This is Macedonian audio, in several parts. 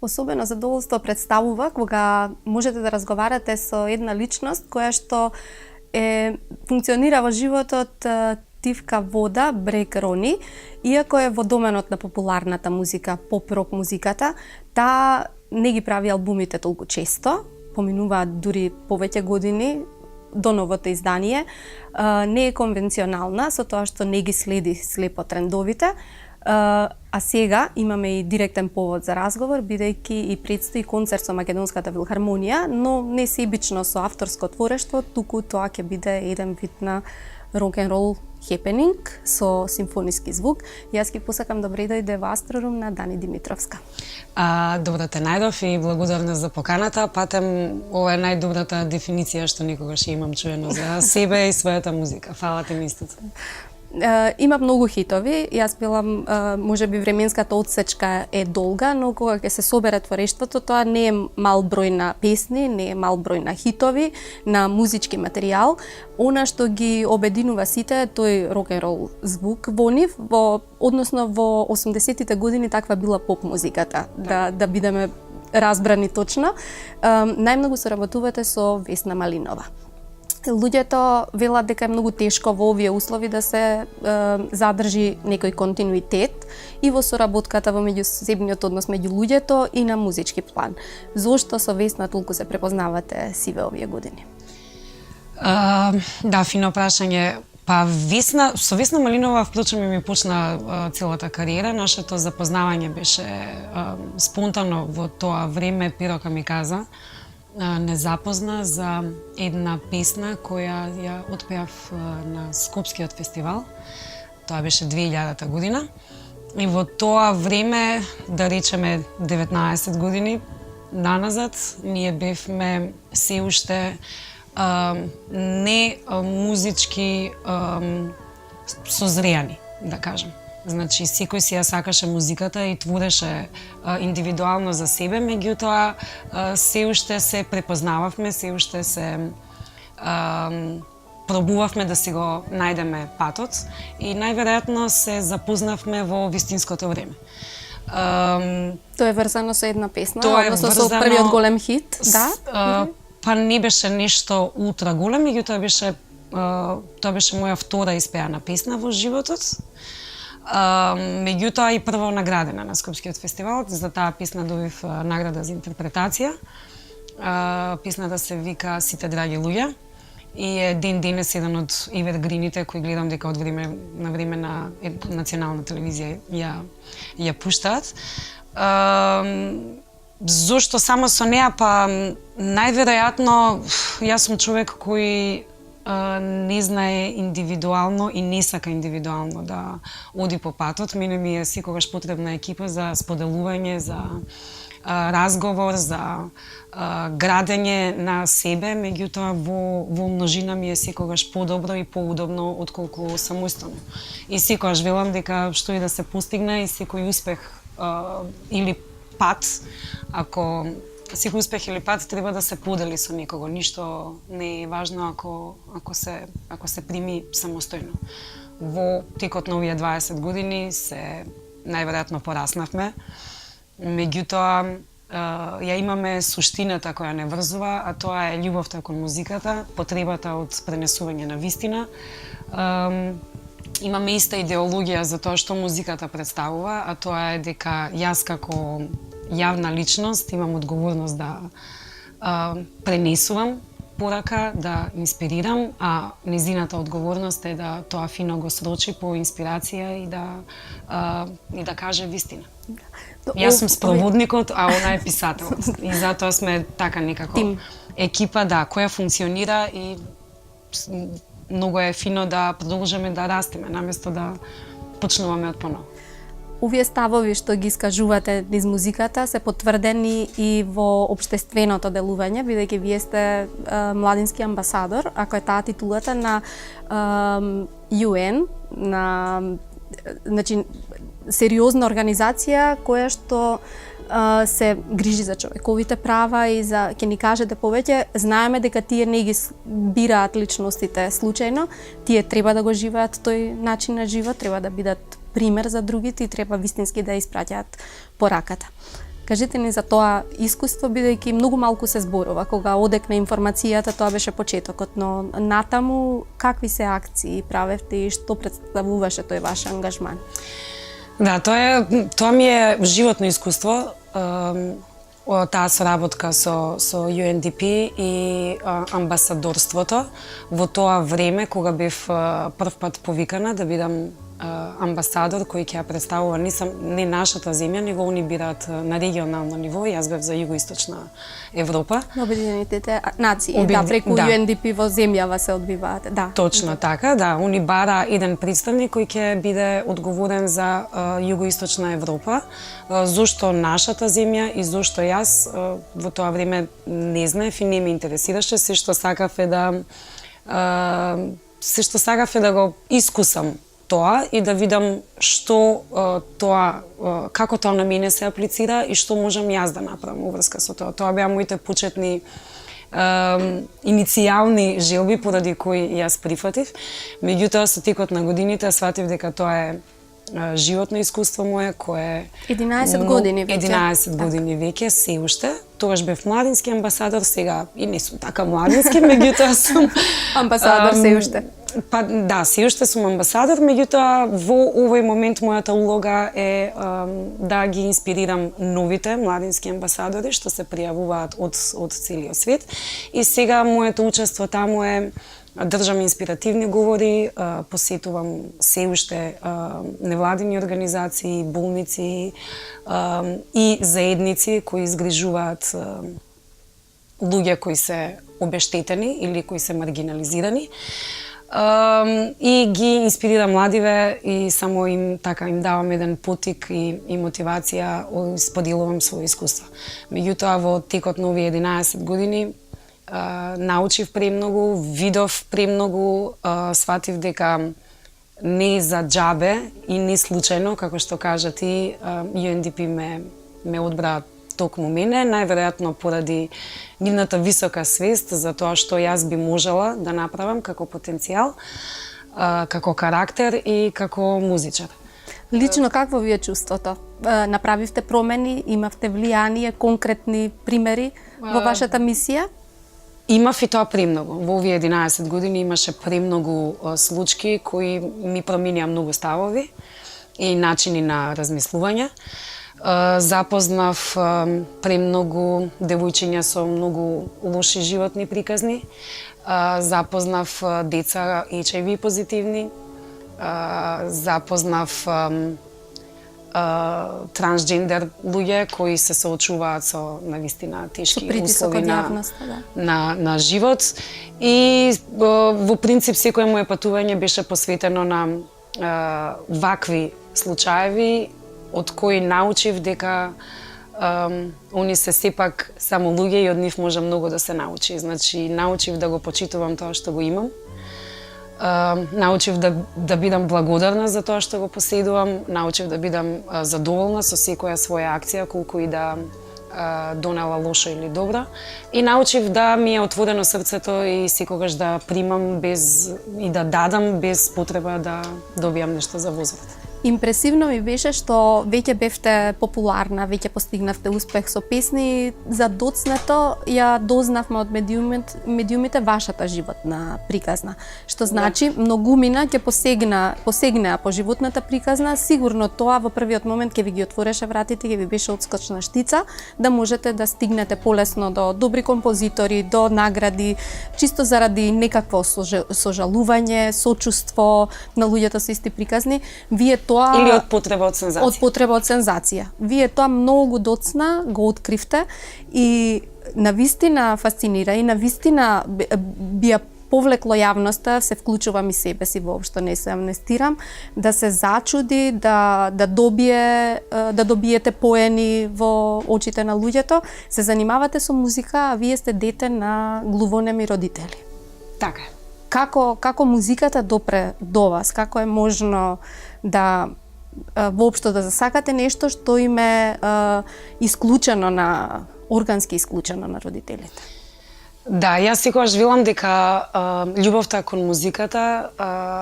Особено задоволство представува кога можете да разговарате со една личност која што функционира во животот Тивка Вода, Брег Рони, иако е во доменот на популарната музика, поп-рок музиката, таа не ги прави албумите толку често, поминуваат дури повеќе години до новото издание, не е конвенционална со тоа што не ги следи слепо трендовите, а сега имаме и директен повод за разговор, бидејќи и предстои концерт со Македонската филхармонија, но не себично со авторско творештво, туку тоа ќе биде еден вид на рок-н-рол хепенинг со симфониски звук. Јас ќе посакам добре дојде во Астрорум на Дани Димитровска. Добро те најдов и благодарна за поканата. Патем, ова е најдобрата дефиниција што никогаш имам чуено за себе и својата музика. Фала ти мистото. Има многу хитови, јас билам, можеби временската одсечка е долга, но кога ќе се собере творештвото, тоа не е мал број на песни, не е мал број на хитови, на музички материјал. Она што ги обединува сите е тој рок-н-рол звук во нив, односно во 80-тите години таква била поп музиката, да бидеме разбрани точно. Најмногу соработувате со Весна Малинова. Луѓето велат дека е многу тешко во овие услови да се задржи некој континуитет и во соработката во меѓусебниот однос меѓу луѓето и на музички план. Зошто со Весна толку се препознавате сиве овие години? Да, фино прашање. Па со Весна Малинова впрочем ми почна целата кариера. Нашето запознавање беше спонтано во тоа време. Пирока ми каза, не запозна за една песна која ја отпеав на Скопскиот фестивал. Тоа беше 2000 година. И во тоа време, да речеме 19 години наназад, ние бевме се уште не музички созреани, да кажем. Значи, секој си ја сакаше музиката и твореше индивидуално за себе, меѓутоа се уште се препознававме, се уште се пробувавме да си го најдеме патот и најверојатно се запознавме во вистинското време. Тоа е врзано со една песна, односно со првиот голем хит, да? Па не беше нешто ултра голем, меѓутоа тоа беше моја втора испеана песна во животот. Меѓутоа и прво наградена на Скопскиот фестивал, за таа песна добив награда за интерпретација. Песната се вика Сите драги луѓе и е ден денес еден од евергрините кои гледам дека од време на време на национална телевизија ја пуштаат. Зошто само со неа? Па најверојатно јас сум човек кој не знае индивидуално и не сака индивидуално да оди по патот. Мене ми е секогаш потребна екипа за споделување, за разговор, за градење на себе, меѓутоа во множина ми е секогаш подобро и поудобно отколку самостојно. И секогаш велам дека што и да се постигне и секој успех или пат, секој успех или пат треба да се подели со некого. Ништо не е важно ако се прими самостојно. Во текот на овие 20 години се најверојатно пораснавме. Меѓутоа ја имаме суштината која не врзува, а тоа е љубовта кон музиката, потребата од пренесување на вистина. Имаме иста идеологија за тоа што музиката представува, а тоа е дека јас како јавна личност имам одговорност да пренесувам порака, да инспирирам, а незината одговорност е да тоа фино го срочи по инспирација и да каже вистина. Јас сум спроводникот, а она е писателот. И затоа сме така некако екипа, да, која функционира и многу е фино да продолжиме да растеме, наместо да почнуваме од поново. Овие ставови што ги искажувате низ музиката се потврдени и во општественото делување, бидејќи вие сте младински амбасадор, ако е таа титулата на UN, на сериозна организација која што се грижи за човековите права и за ќе ни кажете повеќе. Знаеме дека тие не ги бираат личностите случајно, тие треба да го живеат тој начин на живот, треба да бидат пример за другите и треба вистински да испраќаат пораката. Кажете ни за тоа искуство, бидејќи многу малку се зборува. Кога одекна информацијата, тоа беше почетокот, но натаму какви се акции правевте и што представуваше тој ваш ангажман? Да, тоа ми е животно искуство. Таа соработка со UNDP и амбасадорството во тоа време кога бев прв пат повикана да бидам амбасадор кој ќе ја представува не нашата земја, него они бираат на регионално ниво, јас бев за југоисточна Европа. Обединетите нации, да, преку UNDP во земјава се одбиваат, да. Точно така, да, они бара еден представник кој ќе биде одговорен за југоисточна Европа. Зошто нашата земја и зошто јас во тоа време не знаев и не ме интересираше, се што сакав е да го искусам тоа и да видам што како тоа на мене се аплицира и што можам јас да направам во врска со тоа. Тоа беа моите почетни иницијални желби поради кои јас прифатив. Меѓутоа со текот на годините сватив дека тоа е животно искуство мое кое 11 години веќе. 11 години веќе се уште. Тогаш бев младински амбасадор, сега и не сум така младински, меѓутоа сум амбасадор се уште. Па да, се уште сум амбасадор, меѓутоа во овој момент мојата улога е да ги инспирирам новите младински амбасадори што се пријавуваат од целиот свет. И сега моето учество таму е држам инспиративни говори, посетувам се уште невладини организации, болници и заедници кои изгрижуваат луѓе кои се обештетени или кои се маргинализирани. И ги инспирирам младиве и само им давам еден потик и мотивација, споделувам своје искуство. Меѓутоа во текот на овие 11 години научив премногу, видов премногу, сватив дека не за џабе и не случајно, како што кажа ти, UNDP ме одбра токму мене, најверојатно поради нивната висока свест за тоа што јас би можела да направам како потенцијал, како карактер и како музичар. Лично какво ви е чувството? Направивте промени, имавте влијание, конкретни примери во вашата мисија? Имав и тоа премногу. Во овие 11 години имаше премногу случаи кои ми променија многу ставови и начини на размислување. Запознав премногу девојчиња со многу лоши животни приказни. Запознав деца HIV позитивни. Запознав трансджендер луѓе кои се соочуваат со навистина тешки услови на живот. И во принцип секое моје патување беше посветено на вакви случаеви од кои научив дека они се сепак само луѓе и од нив може многу да се научи. Значи, научив да го почитувам тоа што го имам. Научив да бидам благодарна за тоа што го поседувам, научив да бидам задоволна со секоја своја акција, колку и да донела лошо или добро. И научив да ми е отворено срцето и секогаш да примам и да дадам без потреба да добијам нешто за возврат. Импресивно ми беше што веќе бевте популарна, веќе постигнавте успех со песни. За доцнето ја дознавме од медиумите вашата животна приказна. Што значи, многумина ќе посегнеа по животната приказна, сигурно тоа во првиот момент ќе ви ги отвореше вратите, ќе ви беше одскочна штица, да можете да стигнете полесно до добри композитори, до награди, чисто заради некакво сожалување, сочувство на луѓето со исти приказни. Вие тоа или од потреба од сензација. Од потреба од сензација. Вие тоа многу доцна го откривте и навистина фасцинира и навистина би ја повлекло јавноста, се вклучувам и себе си воопшто, не се амнестирам, да се зачуди, да добиете поени во очите на луѓето. Се занимавате со музика, а вие сте дете на глувонеми родители. Така. Како музиката допре до вас? Како е можно да воопшто да засакате нешто што им е органски исклучено на родителите? Да, јас секогаш велам дека љубовта кон музиката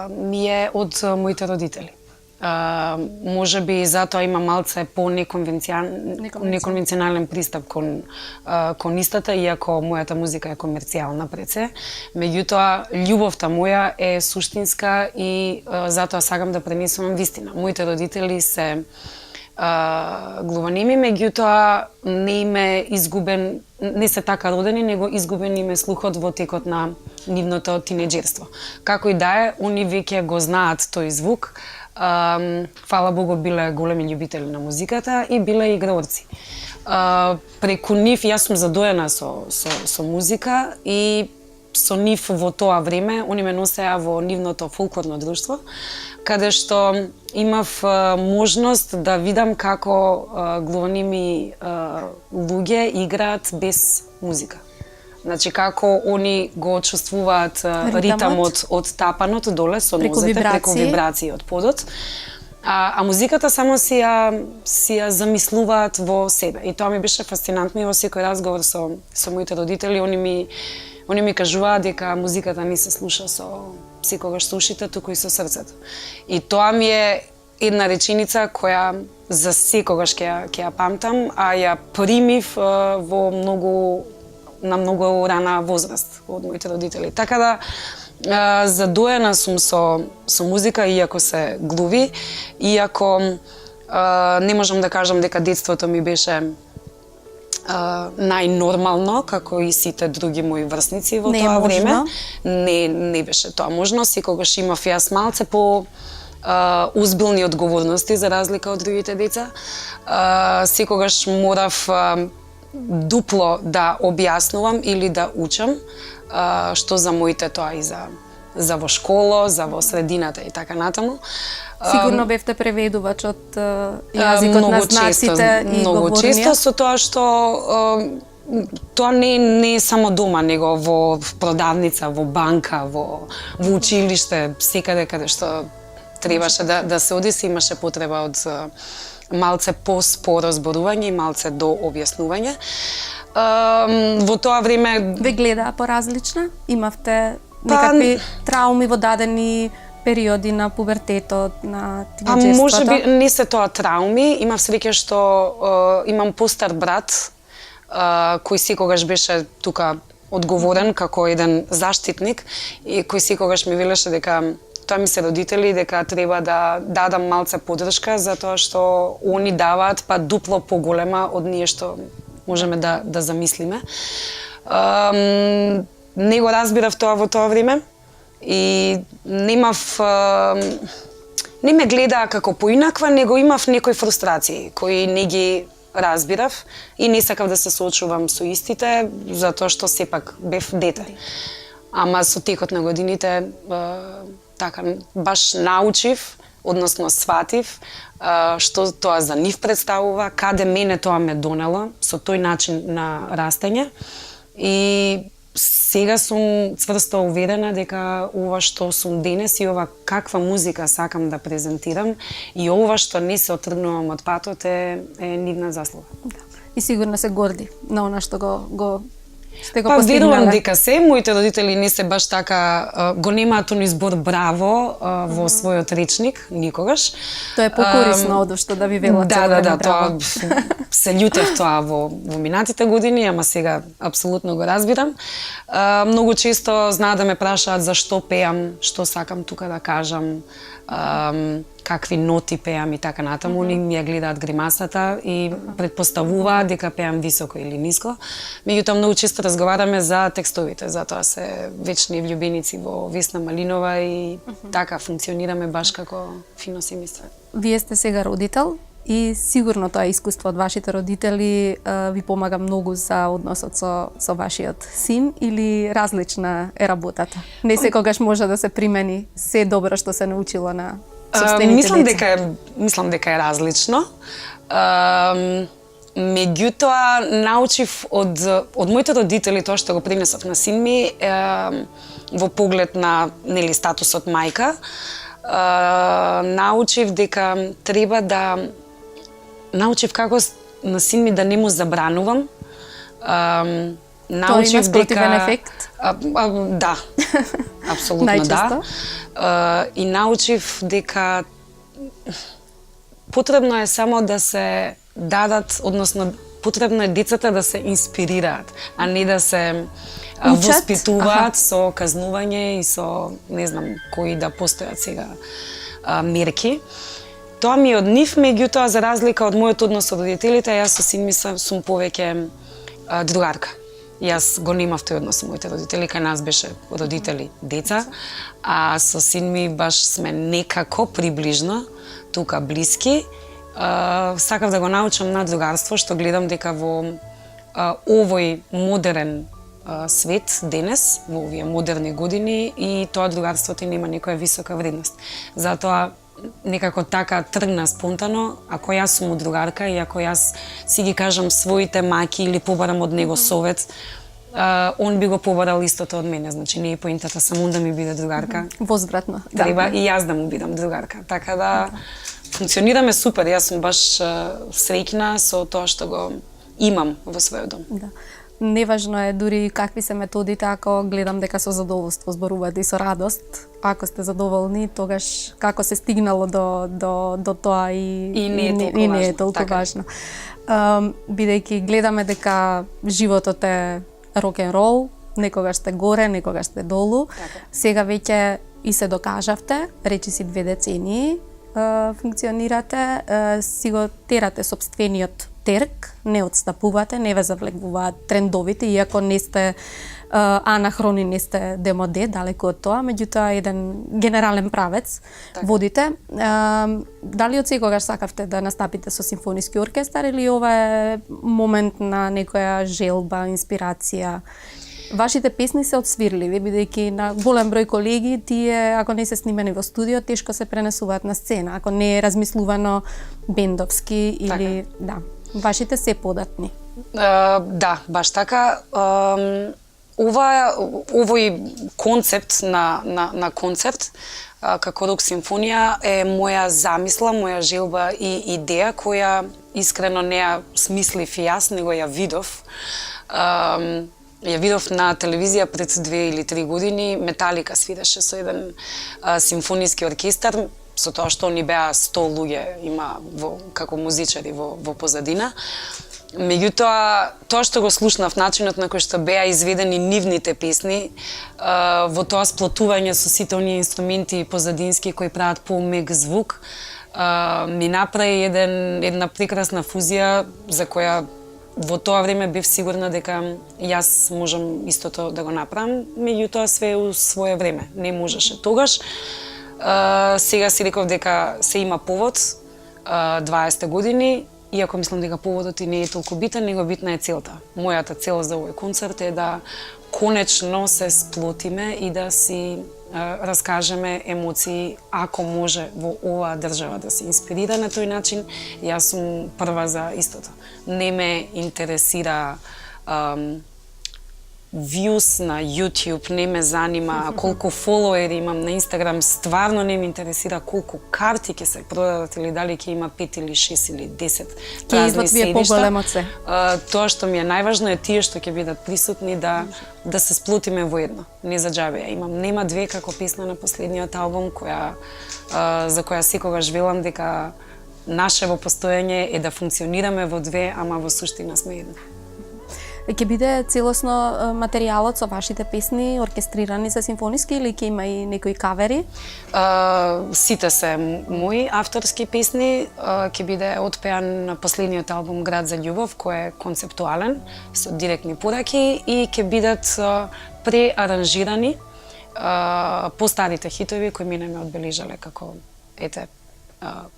ми е од моите родители. Може би затоа има малце неконвенционален пристап кон истата, иако мојата музика е комерцијална пред се. Меѓутоа, љубовта моја е суштинска и затоа сакам да пренесувам вистина. Моите родители се глуваними, меѓутоа не се така родени, него изгубен им е слухот во текот на нивното тинеџерство. Како и да е, они веќе го знаат тој звук. Фала Богу, биле големи љубители на музиката и биле играорци. Преку нив јас сум задоена со музика и со нив во тоа време, они ме носеа во нивното фолклорно друштво, каде што имав можност да видам како глуваними луѓе играат без музика. Значи, како они го чувствуваат ритамот од тапанот доле со нозете, преку вибрации од подот, а музиката само си ја замислуваат во себе. И тоа ми беше фасцинантно и во секој разговор со моите родители, они ми кажуваат дека музиката не се слуша секогаш со ушите, туку и со срцето. И тоа ми е една реченица која за секогаш ќе ја памтам, а ја примив на многу рана возраст од моите родители. Така да, задоена сум со музика, иако се глуви, иако не можам да кажам дека детството ми беше најнормално, како и сите други мои врсници во тоа време. Не беше тоа можно. Секогаш имав јас малце по озбилни одговорности за разлика од другите деца. Секогаш морав дупло да објаснувам или да учам, што за моите тоа и за во школа, за во средината и така натаму. Сигурно бевте преведувач од јазикот на знаците и говорење. Многу често, со тоа што тоа не е само дома, него во продавница, во банка, во училиште, секаде каде што требаше да се оди, се имаше потреба од малце по-споро зборување и малце до објаснување. Во тоа време ве гледаа поразлична? Имавте некакви трауми во дадени периоди на пубертетот, на тинеџерството? Може би не се тоа трауми, имав среќа што имам постар брат кој секогаш беше тука одговорен како еден заштитник и кој секогаш ми велеше дека тоа ми се родители, дека треба да дадам малце поддршка затоа што они даваат па дупло поголема од ние што можеме да замислиме. Не го разбирав тоа во тоа време и не ме гледаа како поинаква, него имав некои фрустрации кои не ги разбирав и не сакав да се соочувам со истите затоа што сепак бев дете. Ама со текот на годините така баш научив, односно сватив што тоа за нив представува, каде мене тоа ме донело со тој начин на растење и сега сум цврсто уверена дека ова што сум денес и ова каква музика сакам да презентирам и ова што не се отргнувам од патот е нивна заслуга. Да. И сигурно се горди на она што го сте го постигнале. Верувам дека се, моите родители не се баш така, го немаат тој збор браво во својот речник, никогаш. Тоа е покорисно од што да ви велат цело време браво. Тоа се љутев тоа во минатите години, ама сега апсолутно го разбирам. Многу често знаат да ме прашаат за што пеам, што сакам тука да кажам, какви ноти пеам и така натаму. Они ми ја гледаат гримасата и предпоставуваат дека пеам високо или ниско. Меѓутоа многу често разговараме за текстовите, затоа се вечни влюбеници во Весна Малинова и така функционираме баш како фино семејство. Вие сте сега родител и сигурно тоа искуство од вашите родители ви помага многу за односот со вашиот син или различна е работата? Не секогаш може да се примени се добро што се научило на собствените деца. Мислам дека е различно. Меѓутоа научив од моите родители тоа што го пренесов на син ми во поглед на статусот мајка. Научив дека треба да научив како на син ми да не му забранувам. Тоа има спротивен ефект? Да, апсолутно да. И научив дека потребно е само да се дадат, односно потребно е децата да се инспирираат, а не да се воспитуваат со казнување и со не знам кои да постојат сега мерки. Тоа ми е од нив, меѓутоа за разлика од мојот однос од родителите, јас со син ми сум повеќе другарка. Јас го немав тој однос со моите родители, кај нас беше родители, деца, а со син ми баш сме некако приближно, тука блиски. Сакав да го научам на другарство, што гледам дека во овој модерен свет денес, во овие модерни години, и тоа другарство ти нема некоја висока вредност. Затоа некако така тргна спонтано, ако јас сум другарка и ако јас си ги кажам своите маки или побарам од него совет, он би го побарал истото од мене, значи не е поентата само да ми биде другарка. Возвратно. Треба и јас да му бидам другарка. Така да функционираме супер. Јас сум баш среќна со тоа што го имам во својот дом. Да. Неважно е дури какви се методите, ако гледам дека со задоволство зборувате и со радост. Ако сте задоволни, тогаш како се стигнало до тоа и не е толку важно. Бидејќи гледаме дека животот е рок-н-рол, некогаш сте горе, некогаш сте долу. Сега веќе и се докажавте, речиси 2 децении функционирате, си го терате сопствениот терк, не отстапувате, не ве завлегуваат трендовите, иако не сте анахрони, не сте демоде, далеку од тоа, меѓутоа еден генерален правец водите. Дали од секогаш сакавте да настапите со симфониски оркестар или ова е момент на некоја желба, инспирација? Вашите песни се отсвирливи, бидејќи на голем број колеги тие, ако не се снимени во студио, тешко се пренесуваат на сцена, ако не е размислувано бендовски или да. Вашите се податни. Да, баш така. Овој концепт на концерт како рок симфонија е моја замисла, моја желба и идеја која искрено не ја смислив и јас, него ја видов. Ја видов на телевизија пред 2 или 3 години. Металика свиреше со еден симфониски оркестар, со тоа што они беа 100 луѓе има како музичари во позадина. Меѓутоа, тоа што го слушнав, начинот на кој што беа изведени нивните песни, во тоа сплотување со сите оние инструменти позадински кои прават помек звук, ми направи една прекрасна фузија за која во тоа време бев сигурна дека јас можам истото да го направам, меѓутоа све у свое време, не можеше тогаш. Сега си реков дека се има повод, 20 години, иако мислам дека поводот и не е толку битен, него битна е целта. Мојата цел за овој концерт е да конечно се сплотиме и да си раскажеме емоции, ако може во оваа држава да се инспирира на тој начин. Јас сум прва за истото. Не ме интересира views на YouTube, не ме занима колку фолоери имам на Instagram, стварно не ме интересира колку карти ќе се продадат или дали ќе има 5 или 6 или 10 празни седишта. Тоа што ми е најважно е тие што ќе бидат присутни да се сплотиме во едно. Не за џабе. Имам Нема две како песна на последниот албум за која секогаш велам дека нашево постоење е да функционираме во две, ама во суштина сме едно. Ќе биде целосно материјалот со вашите песни оркестрирани за симфониски или ќе има и некои кавери? Сите се мои авторски песни. Ќе биде отпеан на последниот албум Град за љубов, кој е концептуален, со директни пораки, и ќе бидат преаранжирани по старите хитови кои мене ме одбележале како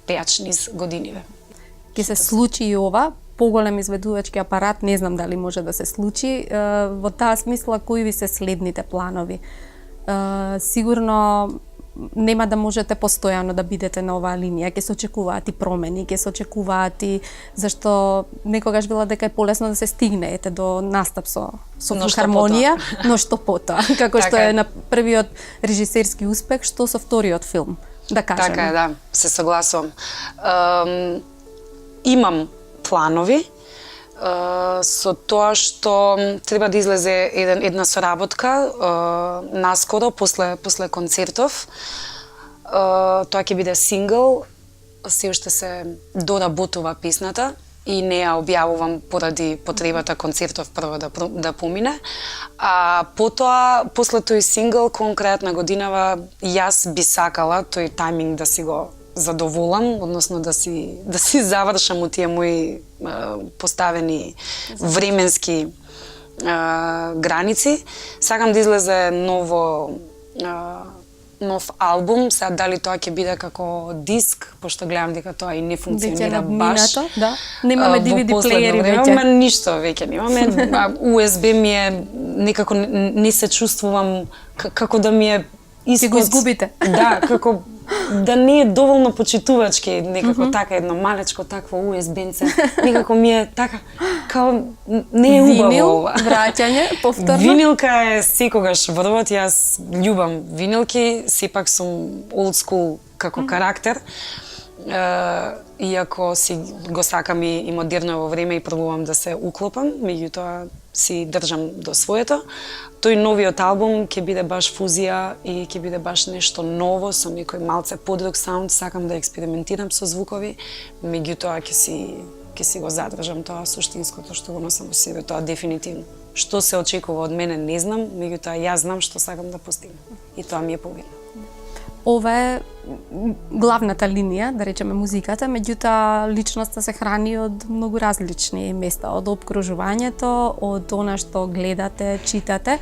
пеач низ годиниве. Ќе се случи и ова, поголем изведувачки апарат, не знам дали може да се случи. Во таа смисла, кои ви се следните планови? Сигурно нема да можете постојано да бидете на оваа линија, ќе се очекуваат и промени, ќе се очекуваат и зашто некогаш била дека е полесно да се стигне до настап со филхармонија, но што потоа, како што е на првиот режисерски успех, што со вториот филм, да кажеме. Така е, да, се согласувам. Имам планови со тоа што треба да излезе една соработка наскоро после концертов. Тоа ќе биде сингл се уште се доработува песната и не ја објавувам поради потребата концертов прво да помине. А потоа, после тој сингл, конкретна годинава, јас би сакала тој тајминг да си го задоволам, односно да си завршам од тие мои поставени временски граници. Сакам да излезе нов албум, сега дали тоа ќе биде како диск, пошто гледам дека тоа и не функционира баш. Да. Немаме DVD плеери веќе. Ма ништо веќе немаме. USB ми е некако не се чувствувам како да ми е Ќе го изгубите. Да, како да не е доволно почитувачки, некако така едно малечко такво USB-нце, некако ми е така, као не е убаво Винил, ова. враќање, повторно. Винилка е секогаш во ровот, јас љубам винилки, сепак сум old school како карактер. Иако си го сакам и модерно во време и пробувам да се уклопам, меѓутоа си држам до своето. Тој новиот албум ќе биде баш фузија и ќе биде баш нешто ново со некој малце подруг саунд, сакам да експериментирам со звукови, меѓутоа ќе си го задржам тоа суштинското што го носам во себе, тоа дефинитивно. Што се очекува од мене не знам, меѓутоа јас знам што сакам да постигнам и тоа ми е победно. Ова е главната линија, да речеме музиката, меѓутоа личноста се храни од многу различни места, од опкружувањето, од она што гледате, читате.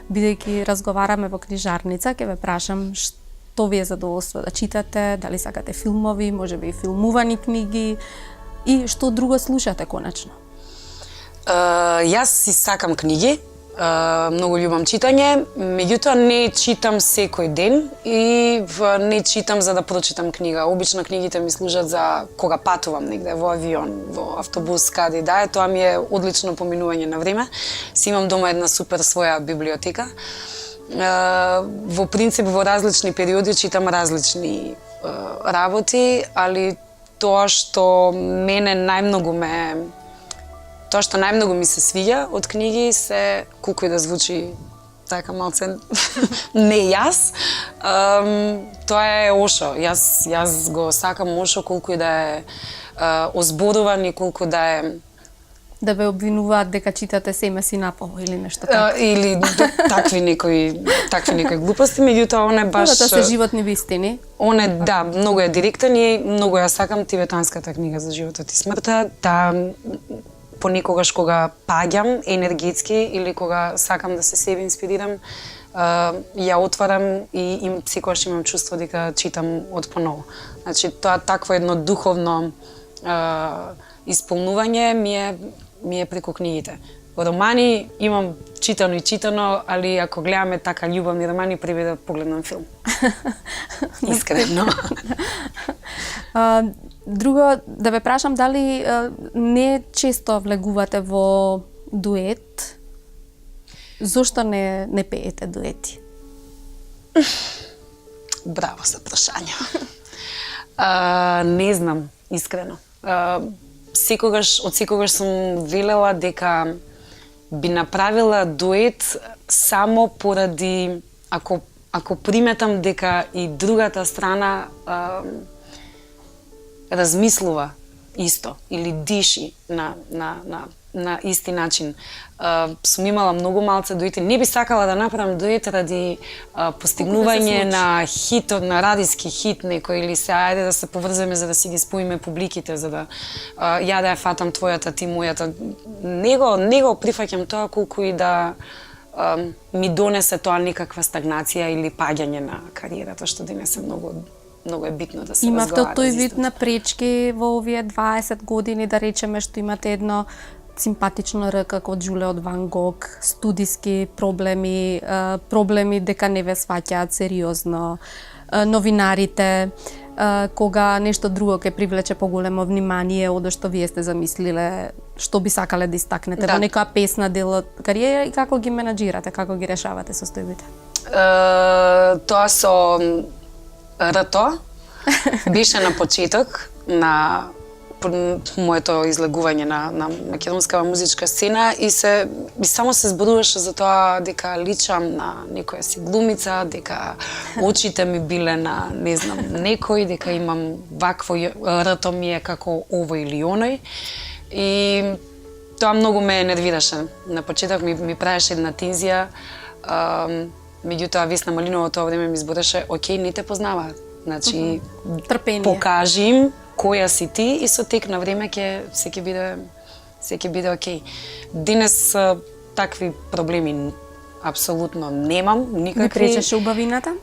Бидејќи разговараме во книжарница, ќе ве прашам што ви е задоволство да читате, дали сакате филмови, можеби и филмувани книги и што друго слушате конечно. Јас си сакам книги. Многу љубам читање, меѓутоа не читам секој ден и не читам за да прочитам книга. Обично книгите ми служат за кога патувам негде во авион, во автобус, каде и да е, тоа ми е одлично поминување на време. Си имам дома една супер своја библиотека. Во принцип во различни периоди читам различни работи, али тоа што најмногу ми се свиѓа од книги се, колку и да звучи така малце не јас, тоа е Ошо. Јас го сакам Ошо колку и да е озборуван и колку да е да ве обвинуваат дека читате Семе Синапово или нешто така. Или такви некои глупости, меѓутоа он е баш Тоа се животни вистини. Он е, да, многу е директен и многу ја сакам тибетанската книга за животот и смртта. Понекогаш кога паѓам енергетски или кога сакам да се себе инспирирам, ја отварам и секогаш имам чувство дека читам од поново. Значи, тоа такво едно духовно исполнување ми е преку книгите. Романи имам читано, али ако гледаме така љубавни романи, први да погледнам филм. Искрено. Друго, да ве прашам дали не често влегувате во дует? Зошто не пеете дуети? Браво за прашање. Не знам, искрено. Од секогаш сум велела дека би направила дует само поради ако приметам дека и другата страна размислува исто или диши на исти начин. Сум имала многу малце дуети. Не би сакала да направам дует ради постигнување на хит, на радиски хит некој или се ајде да се поврземе за да си ги споиме публиките, за да ја да ја фатам твојата, ти мојата. Не го прифаќам тоа колку и да ми донесе тоа некаква стагнација или паѓање на кариерата, што денес е многу е битно да се разговара. Имавте тој вид на пречки во овие 20 години, да речеме, што имате едно симпатично РК како Џуле од Ван Гог, студиски проблеми дека не ве сваќаат сериозно, новинарите, кога нешто друго ќе привлече поголемо внимание од што вие сте замислиле, што би сакале да истакнете во некоја песна дел од кариера и како ги менаџирате, како ги решавате состојбите? Тоа со РТО беше на почеток на моето излегување на македонскава музичка сцена и само се зборуваше за тоа дека личам на некоја си глумица, дека очите ми биле на не знам некој, дека имам вакво рто ми е како овој или оној. И тоа многу ме нервираше. На почеток ми правеше една тензија. Меѓутоа Весна Малинова тоа време ми збореше: "Океј, не те познаваат. Значи, трпение. Покажи им која си ти и со тек на време се ќе биде окей." Денес такви проблеми апсолутно немам, никакви. Ви пречеше убавината?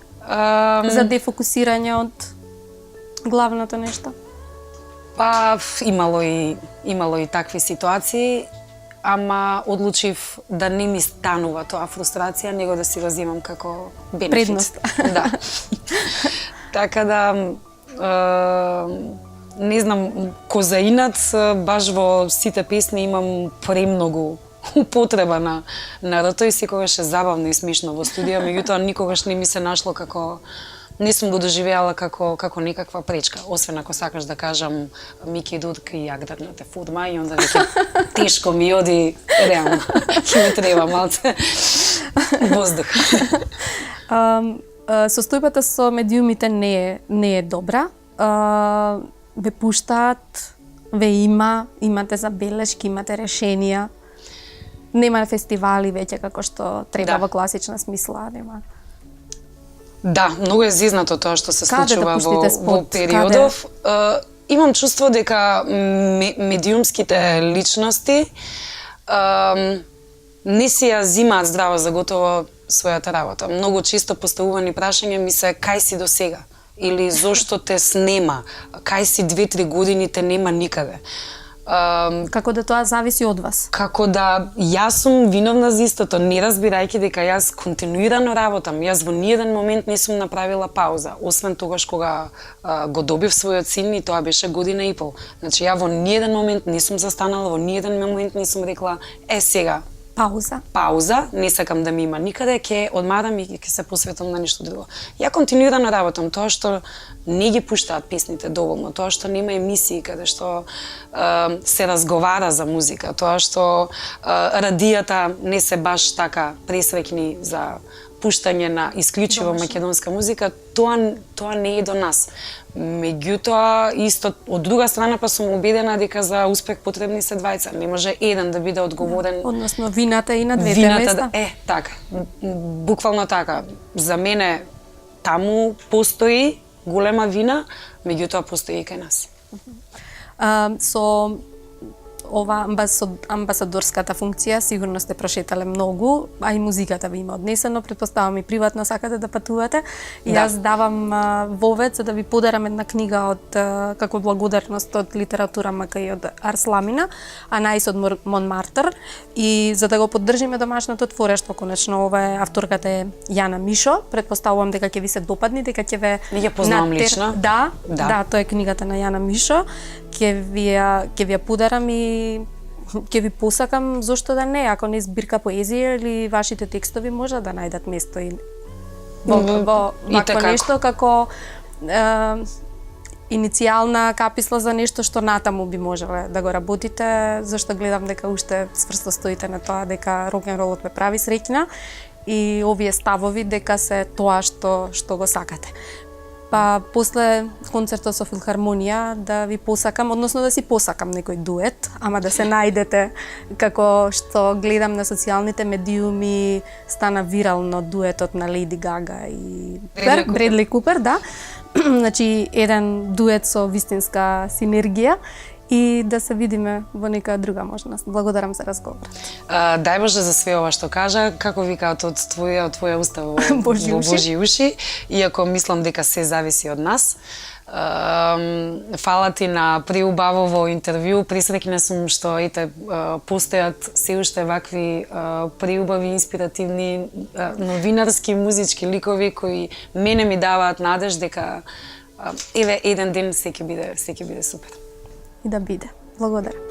За дефокусирање од главното нешто? Па имало и такви ситуации, ама одлучив да не ми станува тоа фрустрација, него да си го земам како бенефит. Предност. Да. Така да не знам, ко за инат, баш во сите песни имам премногу употреба на рто и секогаш е забавно и смешно во студија, меѓутоа никогаш не ми се нашло како, не сум го доживеала како некаква пречка, освен ако сакаш да кажам Мики Дудка и јагдарната форма и онда веќе тешко ми оди реално. Ќе ми треба малце воздух. Состојбата со медиумите не е добра. Ве пуштаат, имате забелешки, имате решенија. Нема фестивали веќе како што треба во класична смисла, нема. Да, многу е зизнато тоа што се случува во периодов. Имам чувство дека медиумските личности не си ја зимаат здраво за готово својата работа. Многу често поставувани прашања ми се: "Кај си до сега?" Или "Зошто те снема? Кај си 2-3 години те нема никаде?" Како да тоа зависи од вас? Како да јас сум виновна за истото, не разбирајќи дека јас континуирано работам. Јас во ниеден момент не сум направила пауза, освен тогаш кога го добив својот син и тоа беше година и пол. Значи ја во ниеден момент не сум застанала, во ниеден момент не сум рекла: сега пауза, не сакам да ми има никаде, ќе одмарам и ќе се посветам на нешто друго. Ја континуирано работам, тоа што не ги пуштаат песните доволно, тоа што нема емисии каде што се разговара за музика, тоа што радијата не се баш така пресреќни за пуштање на исклучиво македонска музика, тоа не е до нас. Меѓутоа, исто од друга страна па сум убедена дека за успех потребни се двајца. Не може еден да биде одговорен. Односно вината и на двете места. Така. Буквално така. За мене таму постои голема вина, меѓутоа постои и кај нас. Со ова амбасадорската функција сигурно сте прошетале многу, а и музиката ви има однесено, претпоставам и приватно сакате да патувате. И јас давам вовед за да ви подарам една книга од како благодарност од литература мака и од Арсламина, Анаис од Монмартр, и за да го поддржиме домашното творештво, конечно ова е авторката е Јана Мишо, претпоставувам дека ќе ви се допадне, дека ќе ве ја познавам лично. Да, тоа е книгата на Јана Мишо. Ќе ви ја подарам и ќе ви посакам, зошто да не, ако не збирка поезија или вашите текстови може да најдат место и во вакво нешто како иницијална каписла за нешто што натаму би можеле да го работите, зашто гледам дека уште цврсто стоите на тоа дека рок-н-ролот ме прави среќна и овие ставови дека се тоа што го сакате. Па после концертот со Филхармонија да ви посакам, односно да си посакам некој дует, ама да се најдете, како што гледам на социјалните медиуми, стана вирално дуетот на Леди Гага и Бредли Купер, да. Значи еден дует со вистинска синергија и да се видиме во нека друга можност. Благодарам за разговорот. Дај Боже за све ова што кажа, како викаат од твоја уста во Божи уши, иако мислам дека се зависи од нас. Фала ти на преубавово интервју, пресреќна сум што постојат се уште вакви преубави, инспиративни, новинарски, музички ликови кои мене ми даваат надеж дека еден ден се ќе биде супер. И да биде. Благодарам.